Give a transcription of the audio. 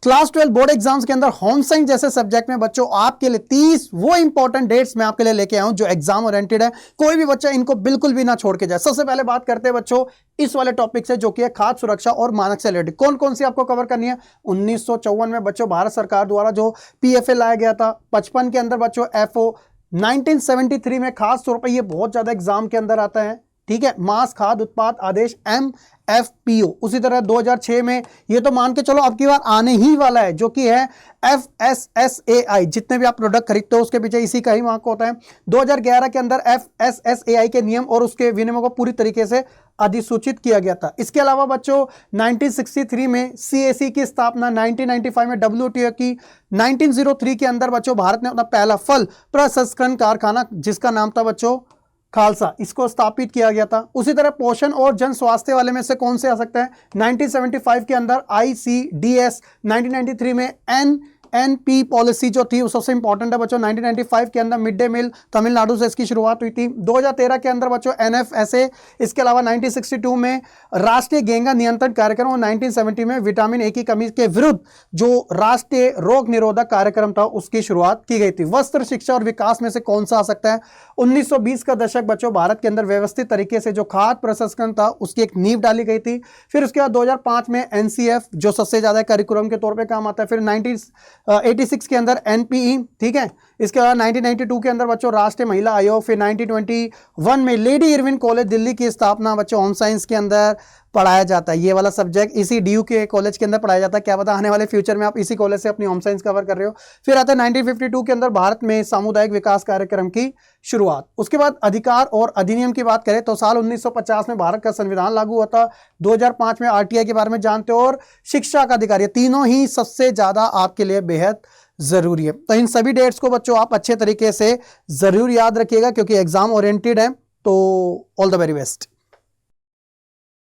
Class 12 board exams के अंदर home science जैसे सब्जेक्ट में बच्चों आपके लिए 30 वो इंपॉर्टेंट डेट्स मैं आपके लिए लेके आया हूं जो एग्जाम ओरिएंटेड है। कोई भी बच्चा इनको बिल्कुल भी ना छोड़ के जाए। सबसे पहले बात करते हैं बच्चों इस वाले टॉपिक से जो कि है खाद्य सुरक्षा और मानक से रिलेटेड। कौन कौन सी आपको कवर करनी है। 1954 में बच्चों भारत सरकार द्वारा जो पीएफए लाया गया था। 55 के अंदर बच्चों एफओ। 1973 में खास तौर पर ये बहुत ज्यादा एग्जाम के अंदर आता है, ठीक है, मास खाद्य उत्पाद आदेश MFPO। उसी तरह 2006 में ये तो मान के चलो अब की बार आने ही वाला है जो कि है FSSAI। जितने भी आप प्रोडक्ट खरीदते हो उसके पीछे इसी का ही मार्क होता है। 2011 के अंदर FSSAI के नियम और उसके विनियमों को पूरी तरीके से अधिसूचित किया गया था। इसके अलावा बच्चों 1963 में CAC की स्थापना, 1995 में WTO की, 1903 के अंदर बच्चों भारत ने अपना पहला फल प्रसंस्करण कारखाना जिसका नाम था बच्चों खालसा, इसको स्थापित किया गया था। उसी तरह पोषण और जन स्वास्थ्य वाले में से कौन से आ सकता है। 1975 के अंदर ICDS, 1993 में NP पॉलिसी जो थी वो सबसे इंपॉर्टेंट है बच्चों। 1995 के अंदर मिड डे मील तमिलनाडु से इसकी शुरुआत हुई थी। 2013 के अंदर बच्चों NFSA। इसके अलावा 1962 में राष्ट्रीय गेंगा नियंत्रण कार्यक्रम और 1970 में विटामिन ए की कमी के विरुद्ध जो राष्ट्रीय रोग निरोधक कार्यक्रम था उसकी शुरुआत की गई थी। वस्त्र शिक्षा और विकास में से कौन सा आ सकता है। 1920 का दशक बच्चों भारत के अंदर व्यवस्थित तरीके से जो खाद्य प्रसंस्करण था उसकी एक नींव डाली गई थी। फिर उसके बाद 2005 में NCF जो सबसे ज्यादा करिकुलम के तौर पे काम आता है। फिर 1986 के अंदर NPE, ठीक है। इसके बाद 1992 के अंदर बच्चों राष्ट्रीय महिला आयोग। फिर 1921 में लेडी इरविन कॉलेज दिल्ली की स्थापना बच्चों होम साइंस के अंदर पढ़ाया जाता है। ये वाला सब्जेक्ट इसी DU के कॉलेज के अंदर पढ़ाया जाता है। क्या पता आने वाले फ्यूचर में आप इसी कॉलेज से अपनी होम साइंस कवर कर रहे हो। फिर आता है 1952 के अंदर भारत में सामुदायिक विकास कार्यक्रम की शुरुआत। उसके बाद अधिकार और अधिनियम की बात करें तो साल 1950 में भारत का संविधान लागू हुआ था। 2005 में RTI के बारे में जानते हो और शिक्षा का अधिकार, ये तीनों ही सबसे ज्यादा आपके लिए बेहद जरूरी है। तो इन सभी डेट्स को बच्चों आप अच्छे तरीके से जरूर याद रखिएगा क्योंकि एग्जाम ओरिएंटेड है। तो ऑल द वेरी बेस्ट।